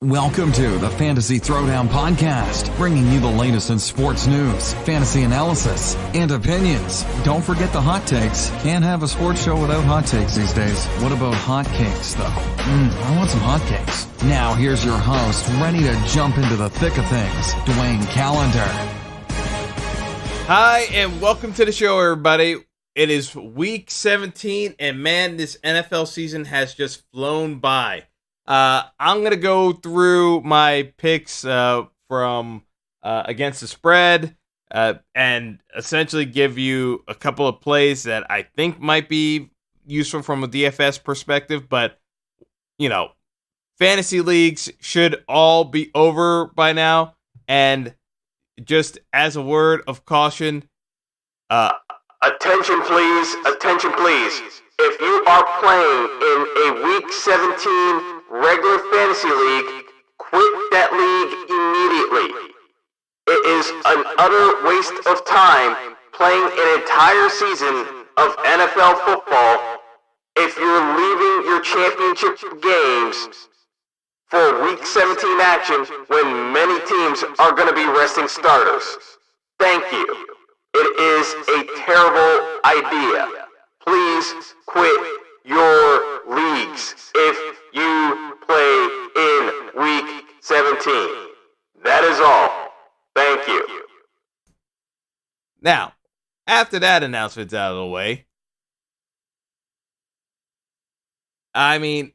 Welcome to the Fantasy Throwdown Podcast, bringing you the latest in sports news, fantasy analysis, and opinions. Don't forget the hot takes. Can't have a sports show without hot takes these days. What about hot cakes, though? I want some hot cakes. Now, here's your host, ready to jump into the thick of things, Dwayne Callender. Hi, and welcome to the show, everybody. It is week 17, and man, this NFL season has just flown by. I'm going to go through my picks from against the spread and essentially give you a couple of plays that I think might be useful from a DFS perspective. But, you know, fantasy leagues should all be over by now. And just as a word of caution, attention please, if you are playing in a week 17 regular fantasy league, quit that league immediately. It is an utter waste of time playing an entire season of NFL football if you're leaving your championship games for week 17 action when many teams are going to be resting starters. Thank you. It is a terrible idea. Please quit your leagues if you play in week 17. That is all. Thank you. now, after that announcement's out of the way, I mean,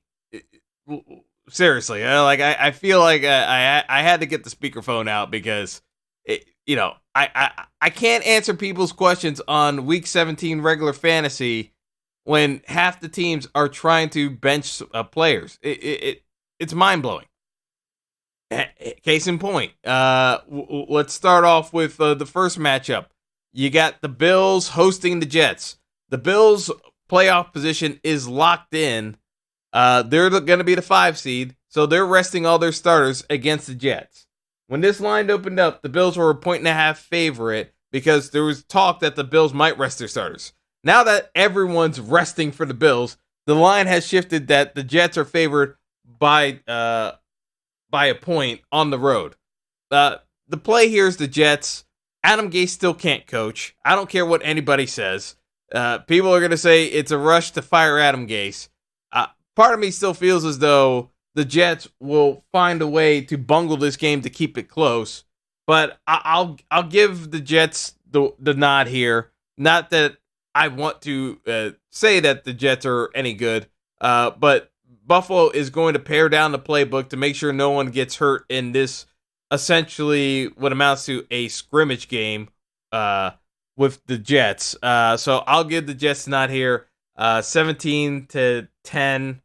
seriously, I feel like I had to get the speakerphone out because, I can't answer people's questions on week 17 regular fantasy when half the teams are trying to bench players. It's mind-blowing. Case in point, let's start off with the first matchup. You got the Bills hosting the Jets. The Bills' playoff position is locked in. They're going to be the 5 seed, so they're resting all their starters against the Jets. When this line opened up, the Bills were a 1.5 favorite because there was talk that the Bills might rest their starters. Now that everyone's resting for the Bills, the line has shifted that the Jets are favored by a point on the road. The play here is the Jets. Adam Gase still can't coach. I don't care what anybody says. People are going to say it's a rush to fire Adam Gase. Part of me still feels as though the Jets will find a way to bungle this game to keep it close. But I'll give the Jets the nod here. Not that I want to say that the Jets are any good, but Buffalo is going to pare down the playbook to make sure no one gets hurt in this essentially what amounts to a scrimmage game with the Jets. So I'll give the Jets nod here, 17-10.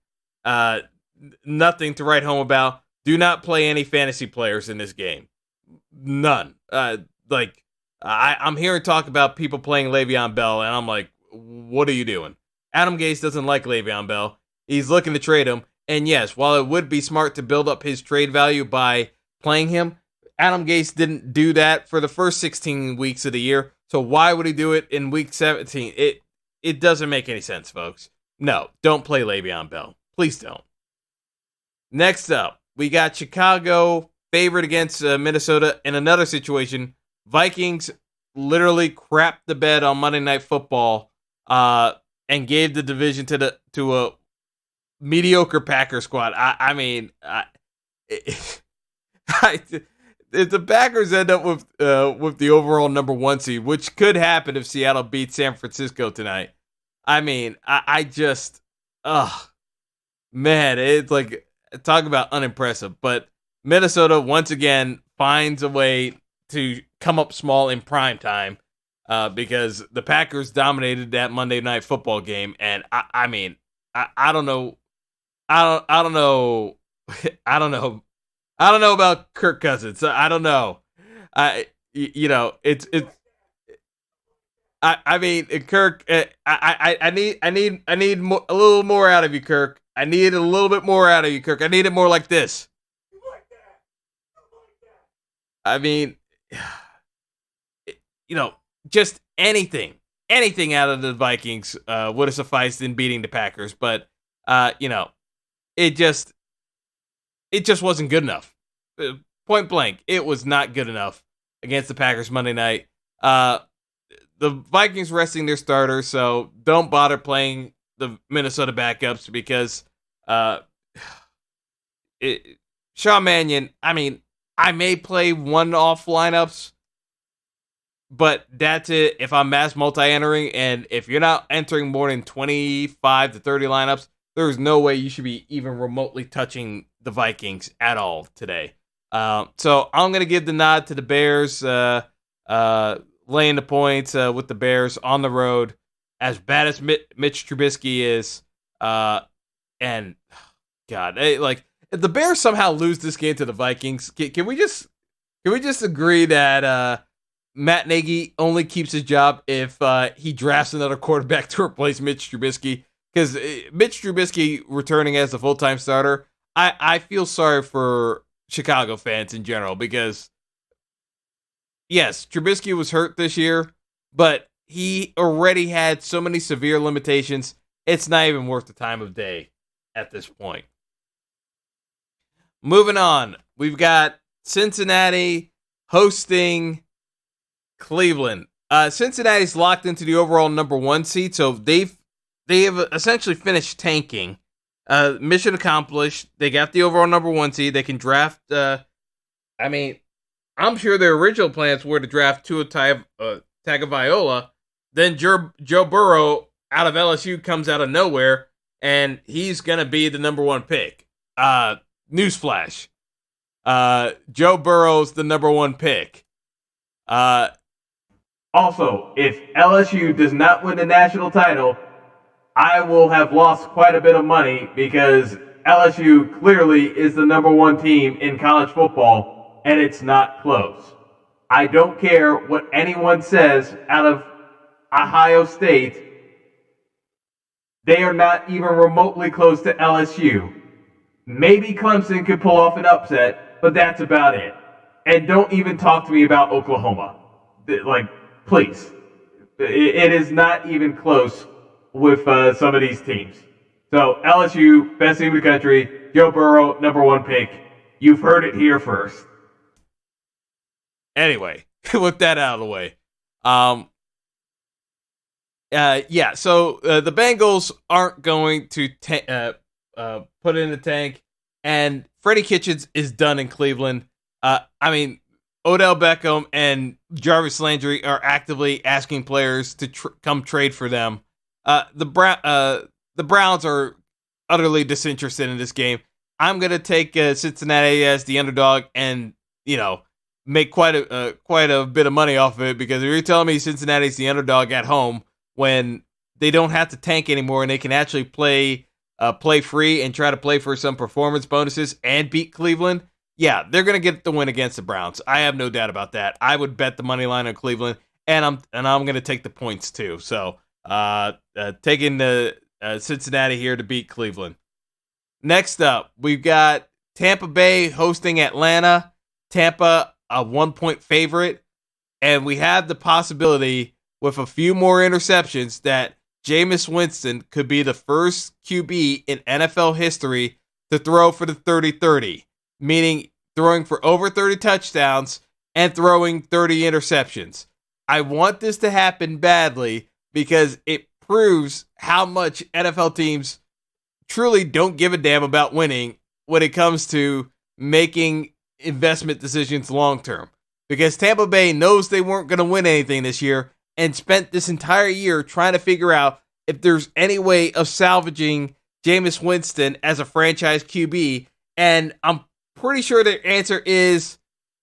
Nothing to write home about. Do not play any fantasy players in this game. None. I'm hearing talk about people playing Le'Veon Bell, and I'm like, what are you doing? Adam Gase doesn't like Le'Veon Bell. He's looking to trade him. And yes, while it would be smart to build up his trade value by playing him, Adam Gase didn't do that for the first 16 weeks of the year. So why would he do it in week 17? It doesn't make any sense, folks. No, don't play Le'Veon Bell. Please don't. Next up, we got Chicago favored against Minnesota in another situation. Vikings literally crapped the bed on Monday Night Football and gave the division to a mediocre Packers squad. If the Packers end up with the overall number 1 seed, which could happen if Seattle beats San Francisco tonight, it's like, talk about unimpressive. But Minnesota once again finds a way to come up small in prime time because the Packers dominated that Monday Night Football game, and I don't know. I don't know. I don't know about Kirk Cousins. I don't know. Kirk. I need more, a little more out of you, Kirk. I need a little bit more out of you, Kirk. I need it more like this. Just anything out of the Vikings would have sufficed in beating the Packers. But, it just, it just wasn't good enough. Point blank, it was not good enough against the Packers Monday night. The Vikings resting their starters, so don't bother playing the Minnesota backups because Sean Mannion, I mean, I may play one-off lineups, but that's it. If I'm mass multi-entering, and if you're not entering more than 25 to 30 lineups, there's no way you should be even remotely touching the Vikings at all today. So I'm going to give the nod to the Bears, laying the points with the Bears on the road. As bad as Mitch Trubisky is, and God, like if the Bears somehow lose this game to the Vikings, can we just agree that Matt Nagy only keeps his job if he drafts another quarterback to replace Mitch Trubisky? Because Mitch Trubisky returning as the full-time starter, I feel sorry for Chicago fans in general because, yes, Trubisky was hurt this year, but he already had so many severe limitations, it's not even worth the time of day at this point. Moving on, we've got Cincinnati hosting Cleveland. Cincinnati's locked into the overall number 1 seed, so they have essentially finished tanking. Mission accomplished. They got the overall number 1 seed. They can draft. I'm sure their original plans were to draft Tua Tagovailoa. Then Joe Burrow out of LSU comes out of nowhere, and he's gonna be the number 1 pick. Newsflash: Joe Burrow's the number 1 pick. Also, if LSU does not win the national title, I will have lost quite a bit of money because LSU clearly is the number 1 team in college football, and it's not close. I don't care what anyone says out of Ohio State. They are not even remotely close to LSU. Maybe Clemson could pull off an upset, but that's about it. And don't even talk to me about Oklahoma. Please. It is not even close with some of these teams. So LSU, best team in the country, Joe Burrow, number 1 pick. You've heard it here first. Anyway, with that out of the way. So the Bengals aren't going to put it in the tank, and Freddie Kitchens is done in Cleveland. Odell Beckham and Jarvis Landry are actively asking players to come trade for them. The Browns are utterly disinterested in this game. I'm going to take Cincinnati as the underdog and, make quite a bit of money off of it, because if you're telling me Cincinnati's the underdog at home when they don't have to tank anymore and they can actually play free and try to play for some performance bonuses and beat Cleveland, yeah, they're going to get the win against the Browns. I have no doubt about that. I would bet the money line on Cleveland, and I'm going to take the points too. So, taking the Cincinnati here to beat Cleveland. Next up, we've got Tampa Bay hosting Atlanta. Tampa, a 1-point favorite, and we have the possibility with a few more interceptions that Jameis Winston could be the first QB in NFL history to throw for the 30-30, meaning throwing for over 30 touchdowns and throwing 30 interceptions. I want this to happen badly because it proves how much NFL teams truly don't give a damn about winning when it comes to making investment decisions long term. Because Tampa Bay knows they weren't going to win anything this year and spent this entire year trying to figure out if there's any way of salvaging Jameis Winston as a franchise QB. And I'm pretty sure the answer is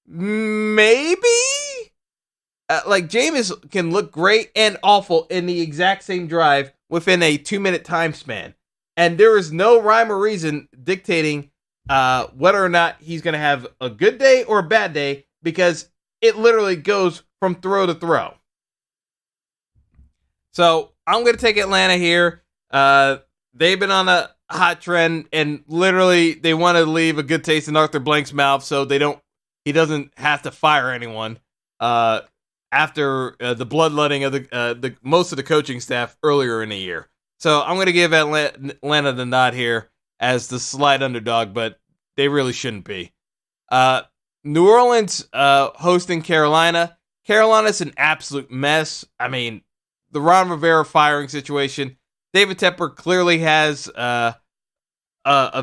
maybe. Jameis can look great and awful in the exact same drive within a 2-minute time span. And there is no rhyme or reason dictating whether or not he's going to have a good day or a bad day, because it literally goes from throw to throw. So I'm going to take Atlanta here. They've been on a hot trend, and literally they want to leave a good taste in Arthur Blank's mouth so he doesn't have to fire anyone after the bloodletting of the most of the coaching staff earlier in the year. So I'm going to give Atlanta the nod here as the slight underdog, but they really shouldn't be. New Orleans hosting Carolina. Carolina's an absolute mess. I mean, the Ron Rivera firing situation. David Tepper clearly has a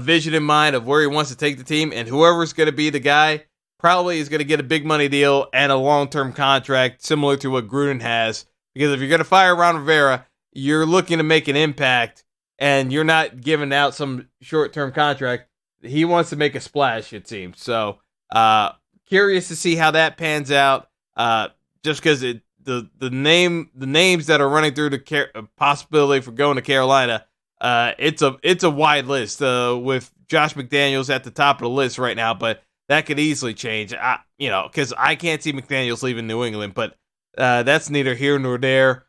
vision in mind of where he wants to take the team, and whoever's going to be the guy probably is going to get a big money deal and a long-term contract similar to what Gruden has. Because if you're going to fire Ron Rivera, you're looking to make an impact, and you're not giving out some short-term contract. He wants to make a splash, it seems. So, curious to see how that pans out. Just because the names that are running through the possibility for going to Carolina, it's a wide list with Josh McDaniels at the top of the list right now, but that could easily change. Because I can't see McDaniels leaving New England, but that's neither here nor there.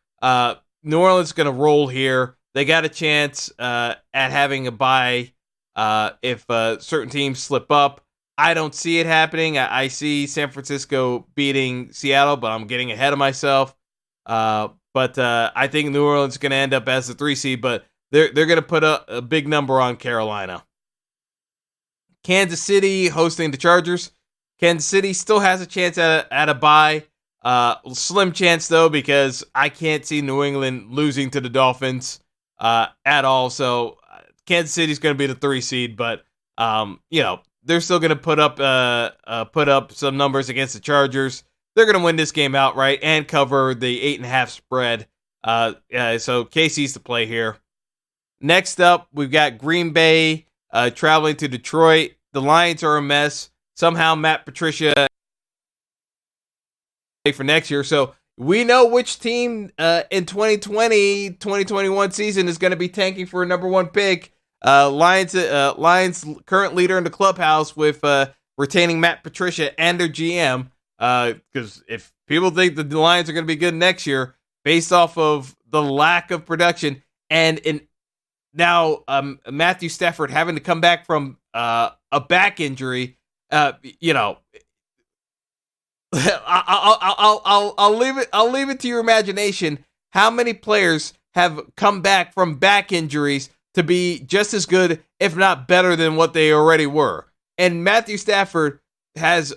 New Orleans is going to roll here. They got a chance at having a bye if certain teams slip up. I don't see it happening. I see San Francisco beating Seattle, but I'm getting ahead of myself. But I think New Orleans is going to end up as the 3 seed, but they're going to put a big number on Carolina. Kansas City hosting the Chargers. Kansas City still has a chance at a bye. Slim chance, though, because I can't see New England losing to the Dolphins at all. So Kansas City's going to be the 3 seed, but they're still going to put up some numbers against the Chargers. They're going to win this game outright and cover the 8.5 spread. So KC's the play here. Next up, we've got Green Bay traveling to Detroit. The Lions are a mess. Somehow Matt Patricia for next year. So we know which team in 2020-2021 season is going to be tanking for a number 1 pick. Lions current leader in the clubhouse with retaining Matt Patricia and their GM. Because if people think that the Lions are going to be good next year, based off of the lack of production and now Matthew Stafford having to come back from a back injury, I'll leave it to your imagination. How many players have come back from back injuries to be just as good, if not better, than what they already were? And Matthew Stafford has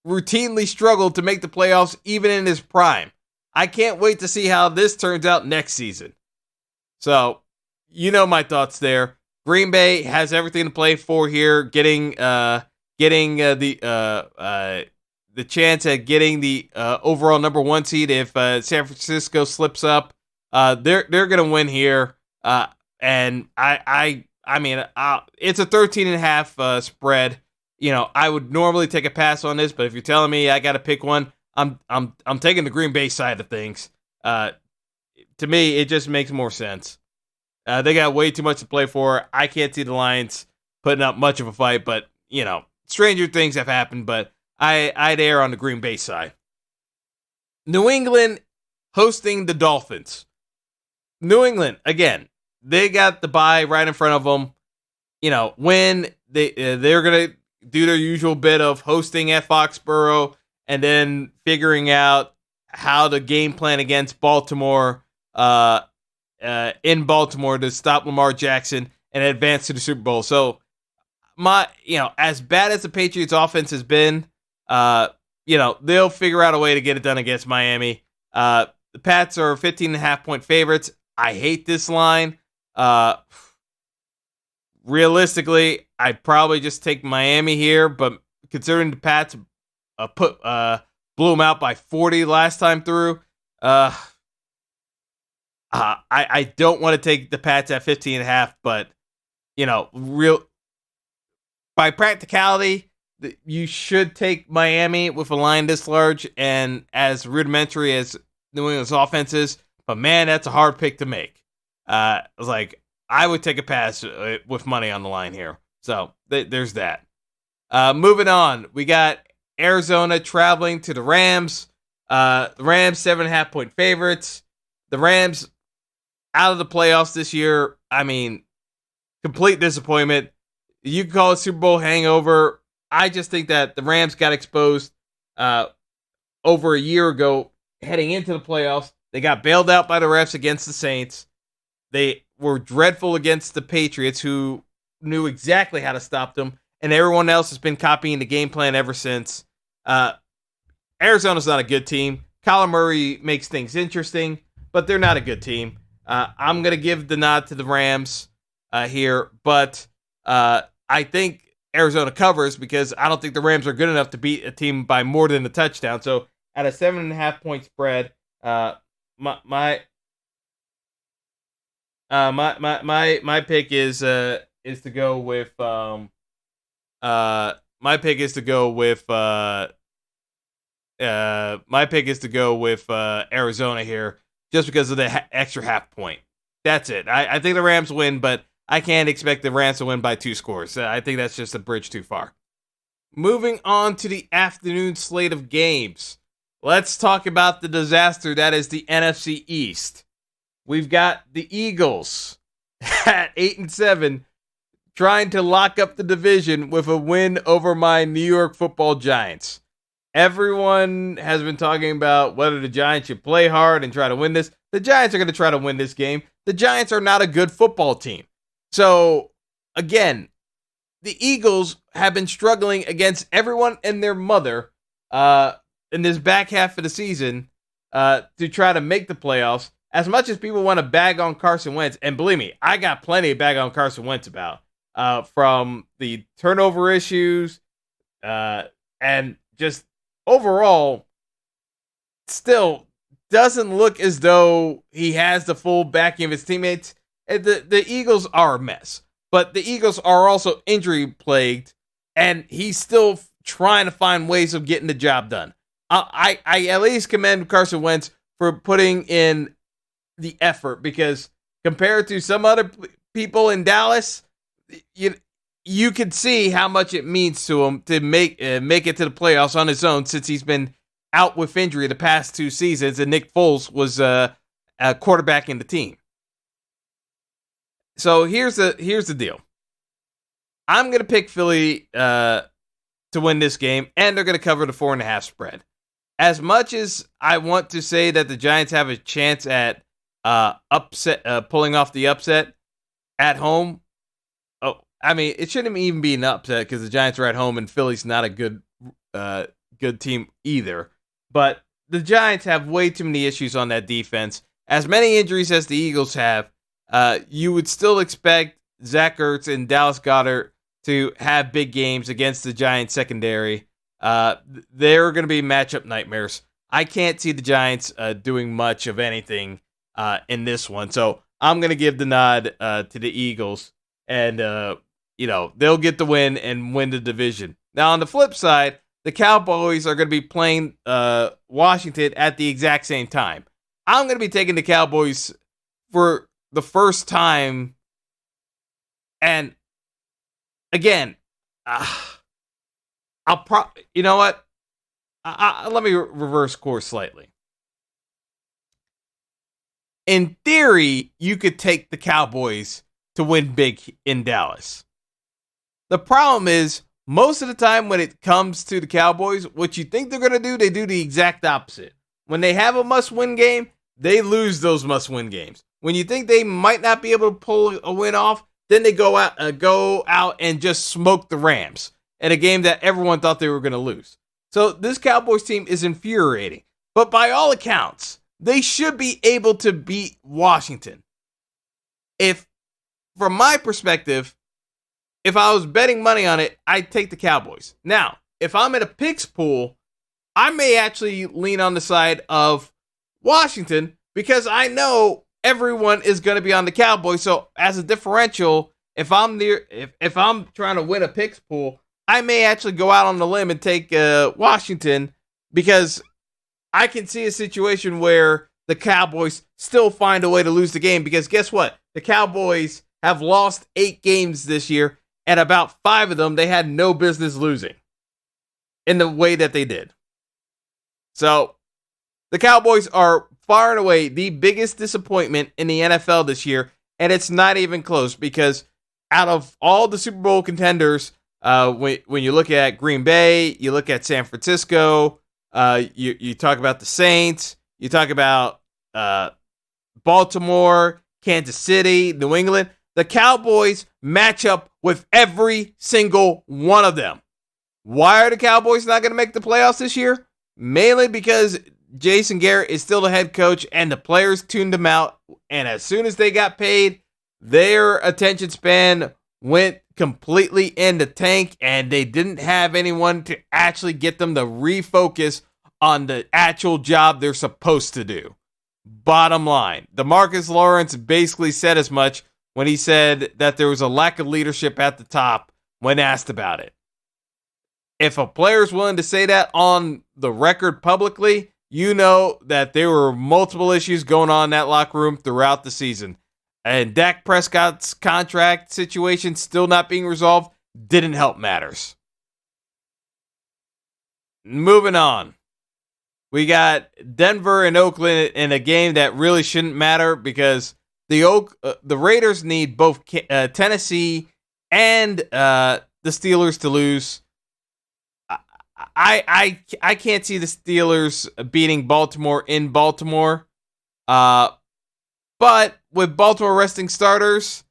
routinely struggled to make the playoffs even in his prime. I can't wait to see how this turns out next season. So, my thoughts there. Green Bay has everything to play for here, getting the chance at getting the overall number 1 seed if San Francisco slips up. They're going to win here. And I mean, it's a 13.5 spread. I would normally take a pass on this, but if you're telling me I got to pick one, I'm taking the Green Bay side of things. To me, it just makes more sense. They got way too much to play for. I can't see the Lions putting up much of a fight, but stranger things have happened. But I'd err on the Green Bay side. New England hosting the Dolphins. New England again. They got the bye right in front of them. When they're gonna do their usual bit of hosting at Foxborough and then figuring out how to game plan against Baltimore in Baltimore to stop Lamar Jackson and advance to the Super Bowl. So as bad as the Patriots offense has been, they'll figure out a way to get it done against Miami. The Pats are 15.5 point favorites. I hate this line. Realistically, I'd probably just take Miami here, but considering the Pats blew them out by 40 last time through, I don't want to take the Pats at 15.5, but by practicality, you should take Miami with a line this large and as rudimentary as New England's offense is. But man, that's a hard pick to make. I would take a pass with money on the line here. So there's that. Moving on, we got Arizona traveling to the Rams. The Rams 7.5 point favorites. The Rams out of the playoffs this year. I mean, complete disappointment. You can call it Super Bowl hangover. I just think that the Rams got exposed over a year ago heading into the playoffs. They got bailed out by the refs against the Saints. They were dreadful against the Patriots, who knew exactly how to stop them. and everyone else has been copying the game plan ever since. Arizona's not a good team. Kyler Murray makes things interesting, but they're not a good team. I'm going to give the nod to the Rams here, but I think Arizona covers because I don't think the Rams are good enough to beat a team by more than a touchdown. So at a 7.5-point spread, my pick is to go with Arizona here just because of the extra half point. That's it. I think the Rams win, but I can't expect the Rams to win by 2 scores. I think that's just a bridge too far. Moving on to the afternoon slate of games. Let's talk about the disaster that is the NFC East. We've got the Eagles at 8-7 trying to lock up the division with a win over my New York Football Giants. Everyone has been talking about whether the Giants should play hard and try to win this. The Giants are going to try to win this game. The Giants are not a good football team. So, again, the Eagles have been struggling against everyone and their mother in this back half of the season to try to make the playoffs. As much as people want to bag on Carson Wentz, and believe me, I got plenty of bag on Carson Wentz about, from the turnover issues and just overall, still doesn't look as though he has the full backing of his teammates. The Eagles are a mess, but the Eagles are also injury plagued, and he's still trying to find ways of getting the job done. I at least commend Carson Wentz for putting in the effort, because compared to some other people in Dallas, you could see how much it means to him to make it to the playoffs on his own, since he's been out with injury the past 2 seasons, and Nick Foles was quarterbacking the team. So here's the deal. I'm going to pick Philly to win this game, and they're going to cover the 4.5 spread. As much as I want to say that the Giants have a chance at pulling off the upset at home, it shouldn't even be an upset because the Giants are at home and Philly's not a good team either. But the Giants have way too many issues on that defense. As many injuries as the Eagles have, you would still expect Zach Ertz and Dallas Goedert to have big games against the Giants secondary. They're going to be matchup nightmares. I can't see the Giants doing much of anything in this one. So I'm going to give the nod to the Eagles, and they'll get the win and win the division. Now, on the flip side, the Cowboys are going to be playing Washington at the exact same time. I'm going to be taking the Cowboys for the first time. And again, you know what? Let me reverse course slightly. In theory, you could take the Cowboys to win big in Dallas. The problem is, most of the time when it comes to the Cowboys, what you think they're going to do, they do the exact opposite. When they have a must-win game, they lose those must-win games. When you think they might not be able to pull a win off, then they go out and just smoke the Rams in a game that everyone thought they were going to lose. So this Cowboys team is infuriating. But by all accounts, they should be able to beat Washington. From my perspective, if I was betting money on it, I'd take the Cowboys. Now, if I'm in a picks pool, I may actually lean on the side of Washington because I know everyone is going to be on the Cowboys. So as a differential, if I'm trying to win a picks pool, I may actually go out on the limb and take Washington, because I can see a situation where the Cowboys still find a way to lose the game, because guess what? The Cowboys have lost 8 games this year, and about 5 of them they had no business losing in the way that they did. So the Cowboys are far and away the biggest disappointment in the NFL this year, and it's not even close, because out of all the Super Bowl contenders, when you look at Green Bay, you look at San Francisco, you talk about the Saints, you talk about Baltimore, Kansas City, New England, The Cowboys match up with every single one of them. Why are the Cowboys not going to make the playoffs this year? Mainly because Jason Garrett is still the head coach and the players tuned him out. And as soon as they got paid, their attention span went completely in the tank, and they didn't have anyone to actually get them to refocus on the actual job they're supposed to do. Bottom line, DeMarcus Lawrence basically said as much when he said that there was a lack of leadership at the top when asked about it. If a player's willing to say that on the record publicly, you know that there were multiple issues going on in that locker room throughout the season. And Dak Prescott's contract situation still not being resolved didn't help matters. Moving on. We got Denver and Oakland in a game that really shouldn't matter because the Raiders need both Tennessee and the Steelers to lose. I can't see the Steelers beating Baltimore in Baltimore. But with Baltimore resting starters,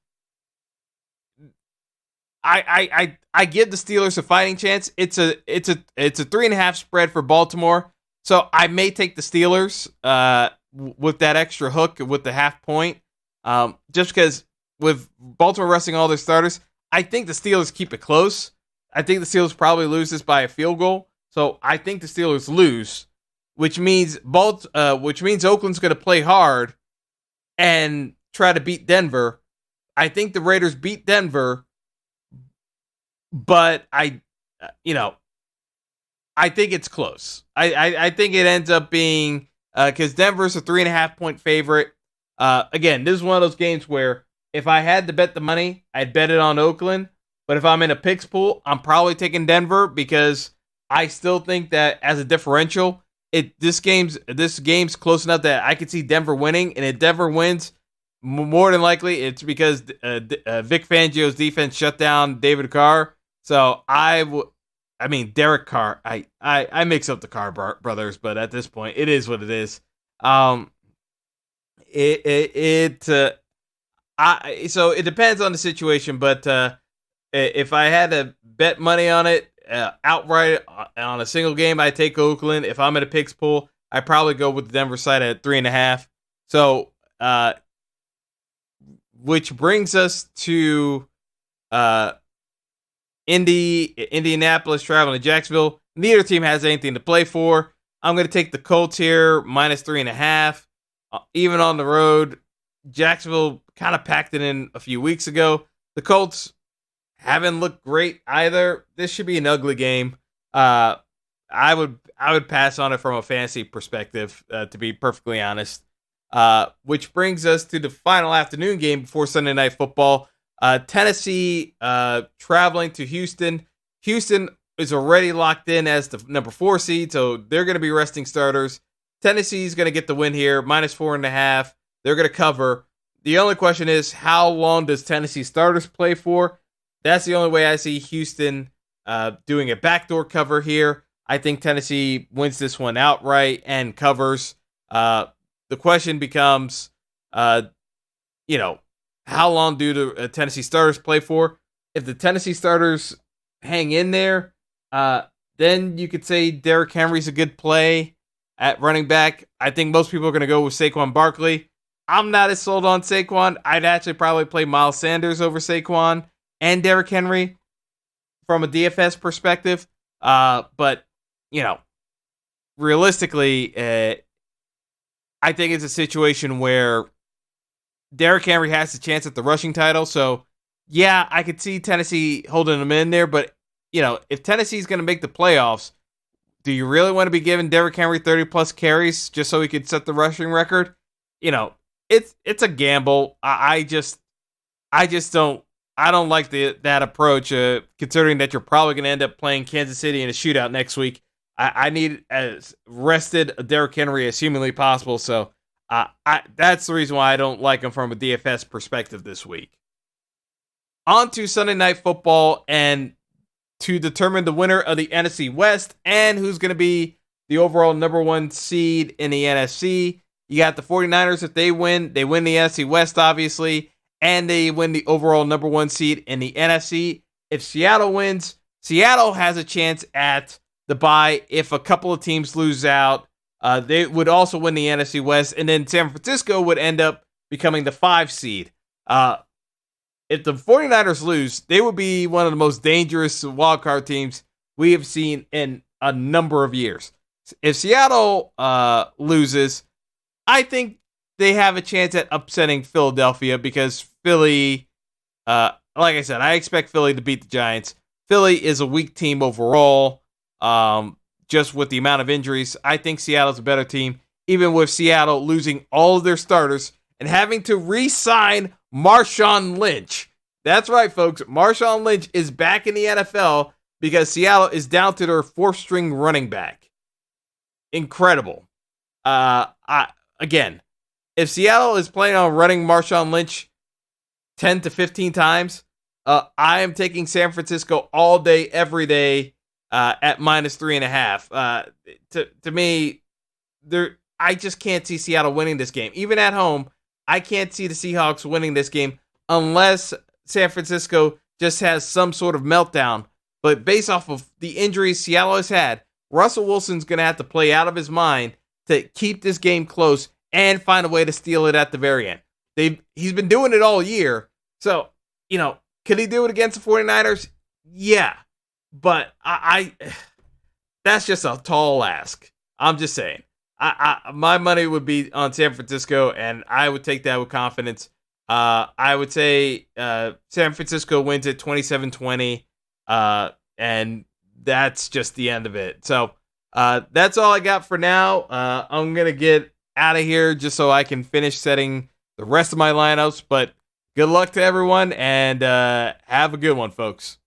I give the Steelers a fighting chance. It's a 3.5 spread for Baltimore, so I may take the Steelers with that extra hook with the half point. Just because with Baltimore resting all their starters, I think the Steelers keep it close. I think the Steelers probably lose this by a field goal, so I think the Steelers lose, which means Oakland's going to play hard and try to beat Denver. I think the Raiders beat Denver, but I think it's close. I think it ends up being because Denver's a 3.5 point favorite. Again, this is one of those games where if I had to bet the money, I'd bet it on Oakland. But if I'm in a picks pool, I'm probably taking Denver because I still think that as a differential, this game's close enough that I could see Denver winning. And if Denver wins, more than likely it's because Vic Fangio's defense shut down David Carr. So Derek Carr. I mix up the Carr brothers, but at this point, it is what it is. So it depends on the situation, but if I had to bet money on it outright on a single game, I take Oakland. If I'm in a picks pool, I probably go with the Denver side at 3.5. So, which brings us to Indianapolis traveling to Jacksonville. Neither team has anything to play for. I'm going to take the Colts here, minus 3.5. Even on the road, Jacksonville kind of packed it in a few weeks ago. The Colts haven't looked great either. This should be an ugly game. I would pass on it from a fantasy perspective, to be perfectly honest. Which brings us to the final afternoon game before Sunday Night Football. Tennessee traveling to Houston. Houston is already locked in as the number 4 seed, so they're going to be resting starters. Tennessee's going to get the win here, minus 4.5. They're going to cover. The only question is, how long does Tennessee starters play for? That's the only way I see Houston doing a backdoor cover here. I think Tennessee wins this one outright and covers. The question becomes, how long do the Tennessee starters play for? If the Tennessee starters hang in there, then you could say Derrick Henry's a good play at running back. I think most people are going to go with Saquon Barkley. I'm not as sold on Saquon. I'd actually probably play Miles Sanders over Saquon and Derrick Henry from a DFS perspective. But, realistically, I think it's a situation where Derrick Henry has a chance at the rushing title. So, yeah, I could see Tennessee holding him in there. But, if Tennessee's going to make the playoffs, do you really want to be giving Derrick Henry 30-plus carries just so he could set the rushing record? It's a gamble. I don't like that approach, considering that you're probably going to end up playing Kansas City in a shootout next week. I need as rested Derrick Henry as humanly possible, so that's the reason why I don't like him from a DFS perspective this week. On to Sunday Night Football, and to determine the winner of the NFC West and who's going to be the overall number 1 seed in the NFC, you got the 49ers. If they win the NFC West, obviously. and they win the overall number 1 seed in the NFC. If Seattle wins, Seattle has a chance at the bye. If a couple of teams lose out, they would also win the NFC West, and then San Francisco would end up becoming the 5 seed. If the 49ers lose, they would be one of the most dangerous wildcard teams we have seen in a number of years. If Seattle loses, I think they have a chance at upsetting Philadelphia because Philly, like I said, I expect Philly to beat the Giants. Philly is a weak team overall, just with the amount of injuries. I think Seattle's a better team, even with Seattle losing all of their starters and having to re-sign Marshawn Lynch. That's right, folks. Marshawn Lynch is back in the NFL because Seattle is down to their 4th-string running back. Incredible. Again, if Seattle is planning on running Marshawn Lynch 10 to 15 times, I am taking San Francisco all day, every day at -3.5. To me, I just can't see Seattle winning this game. Even at home, I can't see the Seahawks winning this game unless San Francisco just has some sort of meltdown. But based off of the injuries Seattle has had, Russell Wilson's going to have to play out of his mind to keep this game close and find a way to steal it at the very end. He's been doing it all year. So, could he do it against the 49ers? Yeah. But that's just a tall ask. I'm just saying. My money would be on San Francisco, and I would take that with confidence. I would say San Francisco wins it 27-20, and that's just the end of it. So that's all I got for now. I'm going to get out of here just so I can finish setting the rest of my lineups. But good luck to everyone, and have a good one, folks.